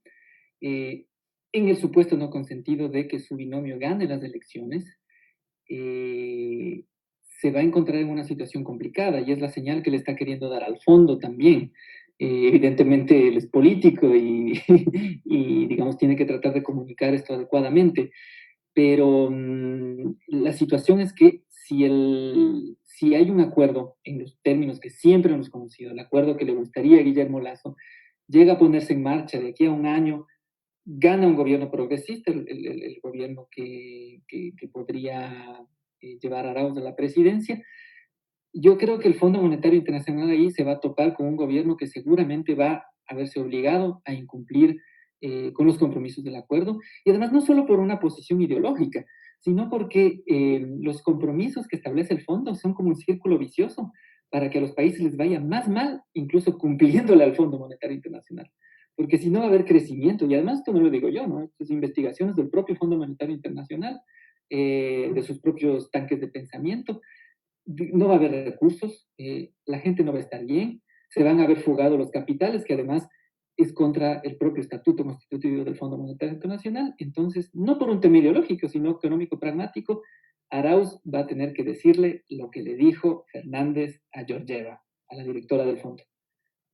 en el supuesto no consentido de que su binomio gane las elecciones, se va a encontrar en una situación complicada y es la señal que le está queriendo dar al fondo también. Evidentemente él es político y, y, digamos, tiene que tratar de comunicar esto adecuadamente, pero la situación es que si hay un acuerdo en los términos que siempre hemos conocido, el acuerdo que le gustaría a Guillermo Lasso, llega a ponerse en marcha de aquí a un año, gana un gobierno progresista, el gobierno que podría llevar a Arauz a la presidencia. Yo creo que el Fondo Monetario Internacional ahí se va a topar con un gobierno que seguramente va a verse obligado a incumplir con los compromisos del acuerdo, y además no solo por una posición ideológica, sino porque los compromisos que establece el fondo son como un círculo vicioso para que a los países les vaya más mal, incluso cumpliéndole al Fondo Monetario Internacional. Porque si no va a haber crecimiento, y además esto no lo digo yo, ¿no? Esto es investigaciones del propio Fondo Monetario Internacional, de sus propios tanques de pensamiento, no va a haber recursos, la gente no va a estar bien, se van a haber fugado los capitales, que además es contra el propio estatuto constitutivo del Fondo Monetario Internacional. Entonces, no por un tema ideológico, sino económico pragmático, Arauz va a tener que decirle lo que le dijo Fernández a Georgieva, a la directora del fondo.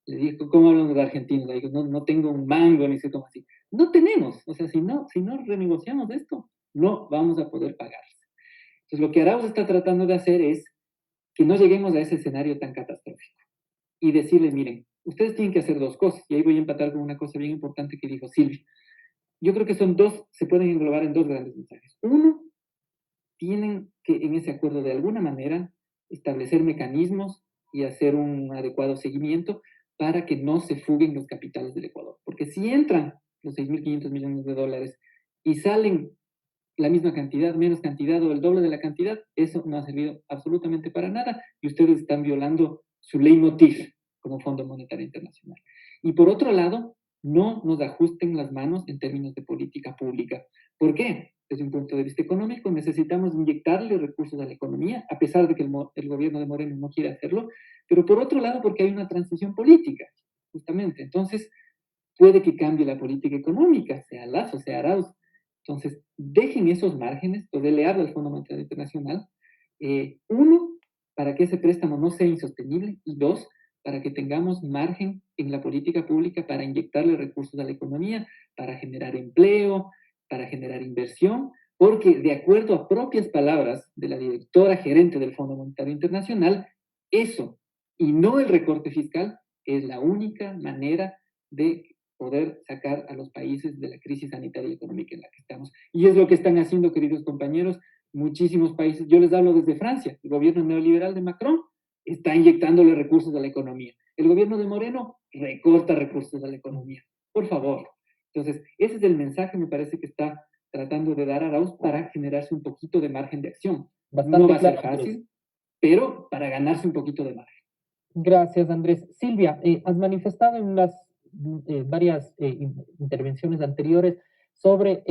Le dijo, ¿cómo hablamos de argentinos? Le digo, no tengo un mango, ni sé cómo así. No tenemos, o sea, si no renegociamos esto, no vamos a poder pagar. Entonces, lo que Arauz está tratando de hacer es que no lleguemos a ese escenario tan catastrófico y decirles, miren, ustedes tienen que hacer dos cosas, y ahí voy a empatar con una cosa bien importante que dijo Silvia. Yo creo que son dos, se pueden englobar en dos grandes mensajes. Uno, tienen que en ese acuerdo de alguna manera establecer mecanismos y hacer un adecuado seguimiento para que no se fuguen los capitales del Ecuador. Porque si entran los 6.500 millones de dólares y salen la misma cantidad, menos cantidad o el doble de la cantidad, eso no ha servido absolutamente para nada y ustedes están violando su leitmotiv como Fondo Monetario Internacional. Y por otro lado, no nos ajusten las manos en términos de política pública. ¿Por qué? Desde un punto de vista económico, necesitamos inyectarle recursos a la economía, a pesar de que el gobierno de Moreno no quiere hacerlo, pero por otro lado, porque hay una transición política, justamente. Entonces, puede que cambie la política económica, sea Lazo, sea Arauz. Entonces, dejen esos márgenes, o le hablo al Fondo Monetario Internacional, uno, para que ese préstamo no sea insostenible, y dos, para que tengamos margen en la política pública para inyectarle recursos a la economía, para generar empleo, para generar inversión, porque de acuerdo a propias palabras de la directora gerente del Fondo Monetario Internacional, eso, y no el recorte fiscal, es la única manera de poder sacar a los países de la crisis sanitaria y económica en la que estamos. Y es lo que están haciendo, queridos compañeros, muchísimos países. Yo les hablo desde Francia, el gobierno neoliberal de Macron está inyectándole recursos a la economía. El gobierno de Moreno recorta recursos a la economía. Por favor. Entonces, ese es el mensaje, me parece, que está tratando de dar Arauz para generarse un poquito de margen de acción. No va a ser fácil, pero para ganarse un poquito de margen. Gracias, Andrés. Silvia, has manifestado en las varias intervenciones anteriores sobre,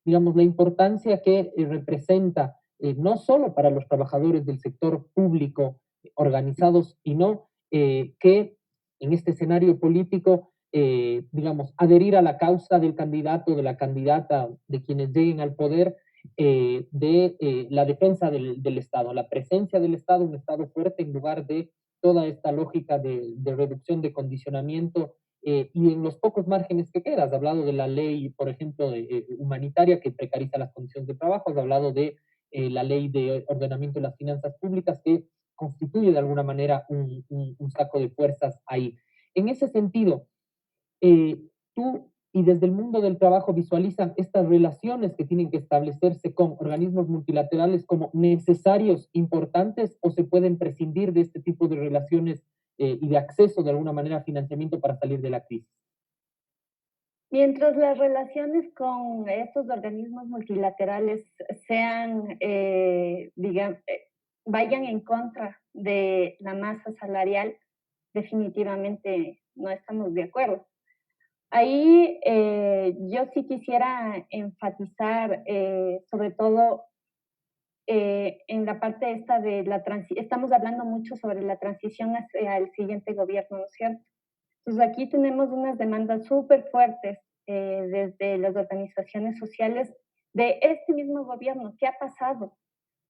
digamos, la importancia que representa no solo para los trabajadores del sector público organizados, sino que en este escenario político, digamos, adherir a la causa del candidato, de la candidata, de quienes lleguen al poder, de la defensa del Estado, la presencia del Estado, un Estado fuerte en lugar de toda esta lógica de reducción de condicionamiento y en los pocos márgenes que queda. Has hablado de la ley, por ejemplo, humanitaria que precariza las condiciones de trabajo, has hablado de la ley de ordenamiento de las finanzas públicas que constituye de alguna manera un saco de fuerzas ahí. En ese sentido, tú y desde el mundo del trabajo visualizan estas relaciones que tienen que establecerse con organismos multilaterales como necesarios, importantes, o se pueden prescindir de este tipo de relaciones y de acceso de alguna manera a financiamiento para salir de la crisis? Mientras las relaciones con estos organismos multilaterales sean, vayan en contra de la masa salarial, definitivamente no estamos de acuerdo. Ahí yo sí quisiera enfatizar sobre todo en la parte esta de la transición. Estamos hablando mucho sobre la transición hacia el siguiente gobierno, ¿no es cierto? Entonces aquí tenemos unas demandas súper fuertes desde las organizaciones sociales de este mismo gobierno. ¿Qué ha pasado?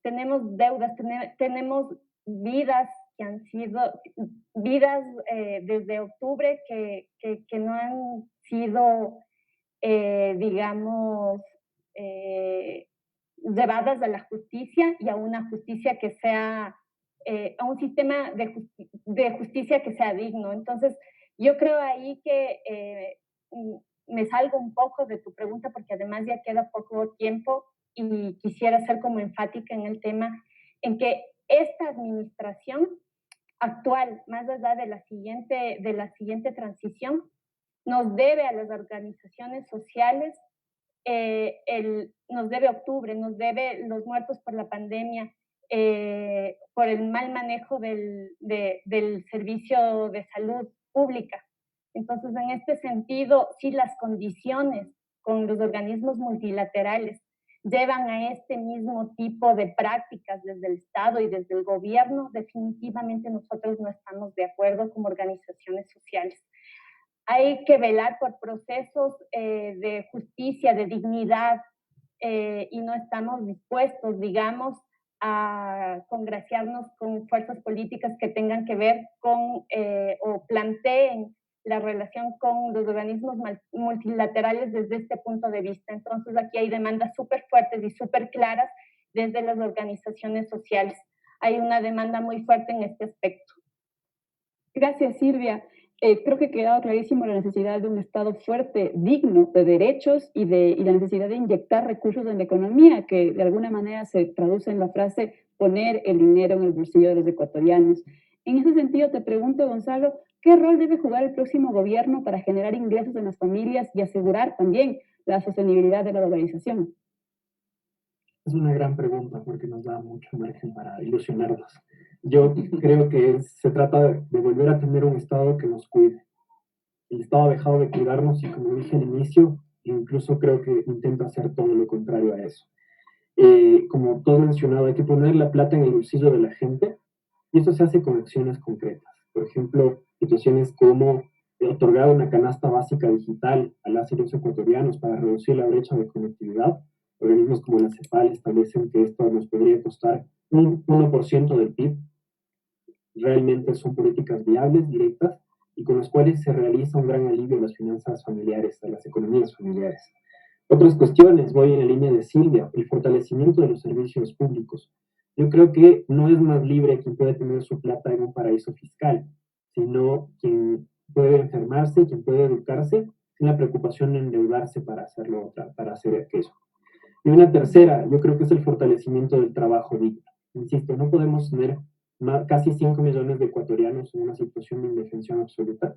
Tenemos deudas, tenemos vidas que han sido vidas desde octubre que no han sido, digamos, llevadas a la justicia y a una justicia que sea, a un sistema de justicia que sea digno. Entonces, yo creo ahí que me salgo un poco de tu pregunta porque además ya queda poco tiempo y quisiera ser como enfática en el tema en que esta administración actual, más allá de la siguiente transición, nos debe a las organizaciones sociales, nos debe octubre, nos debe los muertos por la pandemia, por el mal manejo del servicio de salud pública. Entonces, en este sentido, si las condiciones con los organismos multilaterales llevan a este mismo tipo de prácticas desde el Estado y desde el gobierno, definitivamente nosotros no estamos de acuerdo como organizaciones sociales. Hay que velar por procesos de justicia, de dignidad, y no estamos dispuestos, digamos, a congraciarnos con fuerzas políticas que tengan que ver con o planteen la relación con los organismos multilaterales desde este punto de vista. Entonces, aquí hay demandas súper fuertes y súper claras desde las organizaciones sociales. Hay una demanda muy fuerte en este aspecto. Gracias, Silvia. Creo que ha quedado clarísimo la necesidad de un Estado fuerte, digno de derechos y la necesidad de inyectar recursos en la economía, que de alguna manera se traduce en la frase poner el dinero en el bolsillo de los ecuatorianos. En ese sentido, te pregunto, Gonzalo, ¿qué rol debe jugar el próximo gobierno para generar ingresos en las familias y asegurar también la sostenibilidad de la dolarización? Es una gran pregunta porque nos da mucho margen para ilusionarnos. Yo creo que se trata de volver a tener un Estado que nos cuide. El Estado ha dejado de cuidarnos y, como dije al inicio, incluso creo que intenta hacer todo lo contrario a eso. Como todo mencionado, hay que poner la plata en el bolsillo de la gente y eso se hace con acciones concretas. Por ejemplo, situaciones como otorgar una canasta básica digital a las y los ecuatorianos para reducir la brecha de conectividad. Organismos como la CEPAL establecen que esto nos podría costar un 1% del PIB. Realmente son políticas viables, directas, y con las cuales se realiza un gran alivio a las finanzas familiares, a las economías familiares. Otras cuestiones, voy en la línea de Silvia, el fortalecimiento de los servicios públicos. Yo creo que no es más libre quien puede tener su plata en un paraíso fiscal, sino quien puede enfermarse, quien puede educarse, sin la preocupación de endeudarse para hacerlo, para hacer aquello. Y una tercera, yo creo que es el fortalecimiento del trabajo digno. Insisto, no podemos tener casi 5 millones de ecuatorianos en una situación de indefensión absoluta.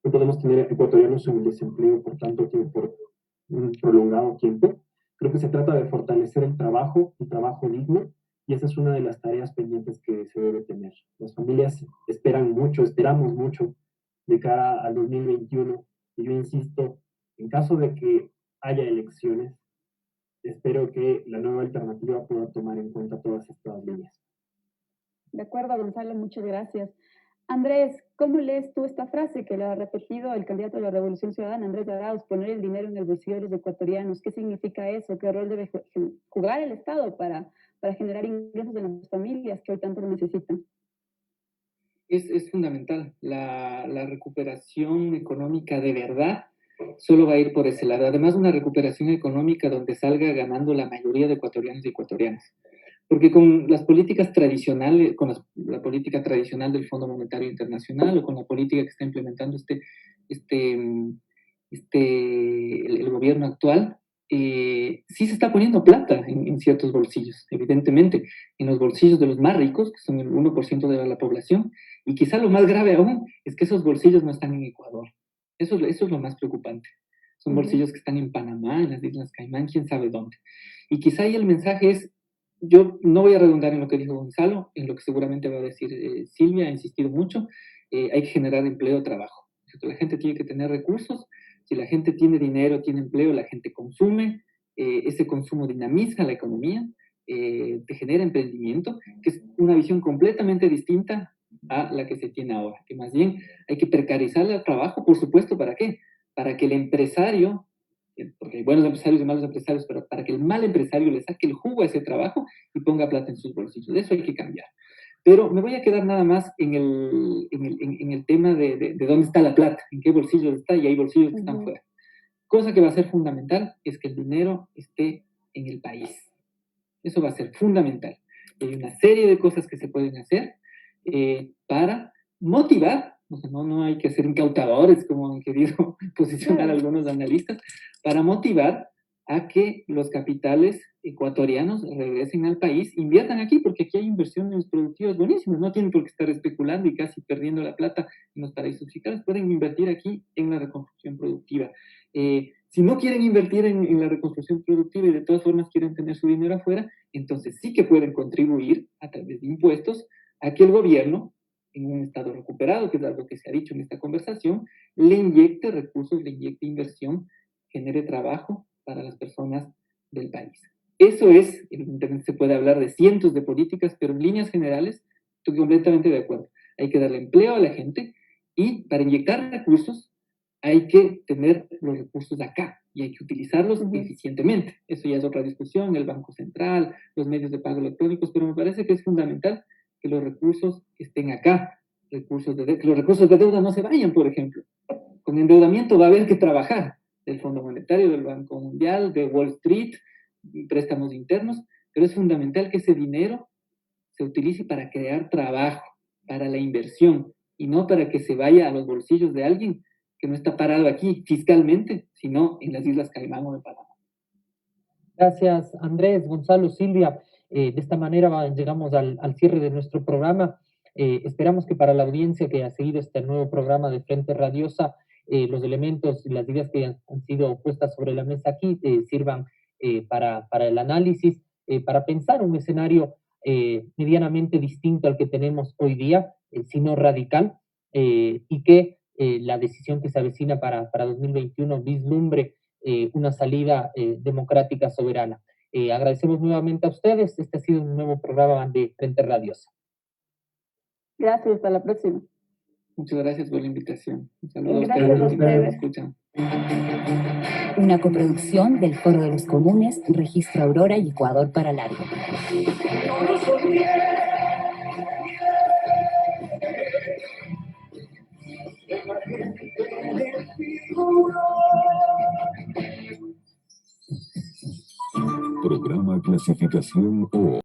No podemos tener ecuatorianos en el desempleo por tanto tiempo, por un prolongado tiempo. Creo que se trata de fortalecer el trabajo digno, y esa es una de las tareas pendientes que se debe tener. Las familias esperamos mucho de cara al 2021, y yo insisto, en caso de que haya elecciones, espero que la nueva alternativa pueda tomar en cuenta todas estas líneas. De acuerdo, Gonzalo, muchas gracias. Andrés, ¿cómo lees tú esta frase que lo ha repetido el candidato de la Revolución Ciudadana, Andrés Arauz, poner el dinero en el bolsillo de los ecuatorianos? ¿Qué significa eso? ¿Qué rol debe jugar el Estado para generar ingresos en las familias que hoy tanto lo necesitan? Es fundamental. La recuperación económica de verdad solo va a ir por ese lado. Además, una recuperación económica donde salga ganando la mayoría de ecuatorianos y ecuatorianas. Porque con las políticas tradicionales, con la política tradicional del Fondo Monetario Internacional o con la política que está implementando el gobierno actual, sí se está poniendo plata en ciertos bolsillos, evidentemente, en los bolsillos de los más ricos, que son el 1% de la población, y quizá lo más grave aún es que esos bolsillos no están en Ecuador. Eso es lo más preocupante. Son bolsillos que están en Panamá, en las Islas Caimán, quién sabe dónde. Y quizá ahí el mensaje es, yo no voy a redundar en lo que dijo Gonzalo, en lo que seguramente va a decir Silvia, ha insistido mucho, hay que generar empleo, trabajo. La gente tiene que tener recursos, si la gente tiene dinero, tiene empleo, la gente consume, ese consumo dinamiza la economía, te genera emprendimiento, que es una visión completamente distinta a la que se tiene ahora, que más bien hay que precarizar el trabajo, por supuesto, ¿para qué? Para que el empresario, porque hay buenos empresarios y malos empresarios, pero para que el mal empresario le saque el jugo a ese trabajo y ponga plata en sus bolsillos. Eso hay que cambiar. Pero me voy a quedar nada más en el tema de dónde está la plata, en qué bolsillos está, y hay bolsillos que están fuera. Cosa que va a ser fundamental es que el dinero esté en el país. Eso va a ser fundamental. Hay una serie de cosas que se pueden hacer para motivar, o sea, no hay que ser incautadores, como han querido posicionar algunos analistas, para motivar a que los capitales ecuatorianos regresen al país, inviertan aquí, porque aquí hay inversiones productivas buenísimas, no tienen por qué estar especulando y casi perdiendo la plata en los paraísos fiscales, pueden invertir aquí en la reconstrucción productiva. Si no quieren invertir en la reconstrucción productiva y de todas formas quieren tener su dinero afuera, entonces sí que pueden contribuir a través de impuestos a que el gobierno, en un estado recuperado, que es algo que se ha dicho en esta conversación, le inyecte recursos, le inyecte inversión, genere trabajo para las personas del país. Eso es, evidentemente se puede hablar de cientos de políticas, pero en líneas generales estoy completamente de acuerdo. Hay que darle empleo a la gente y para inyectar recursos hay que tener los recursos acá y hay que utilizarlos eficientemente. Eso ya es otra discusión, el Banco Central, los medios de pago electrónicos, pero me parece que es fundamental que los recursos estén acá, que los recursos de deuda no se vayan, por ejemplo. Con endeudamiento va a haber que trabajar, del Fondo Monetario, del Banco Mundial, de Wall Street, préstamos internos, pero es fundamental que ese dinero se utilice para crear trabajo, para la inversión, y no para que se vaya a los bolsillos de alguien que no está parado aquí fiscalmente, sino en las Islas Caimán o de Panamá. Gracias, Andrés, Gonzalo, Silvia. De esta manera llegamos al cierre de nuestro programa. Esperamos que para la audiencia que ha seguido este nuevo programa de Frente Radiosa, los elementos y las ideas que han sido puestas sobre la mesa aquí sirvan para el análisis, para pensar un escenario medianamente distinto al que tenemos hoy día, sino radical, y que la decisión que se avecina para 2021 vislumbre una salida democrática soberana. Agradecemos nuevamente a ustedes. Este ha sido un nuevo programa de Frente Radiosa. Gracias, hasta la próxima. Muchas gracias por la invitación. Un saludo Gracias a a ustedes que nos ustedes. escuchan. Una coproducción del Foro de los Comunes, Registro Aurora y Ecuador para Largo. Programa Clasificación O.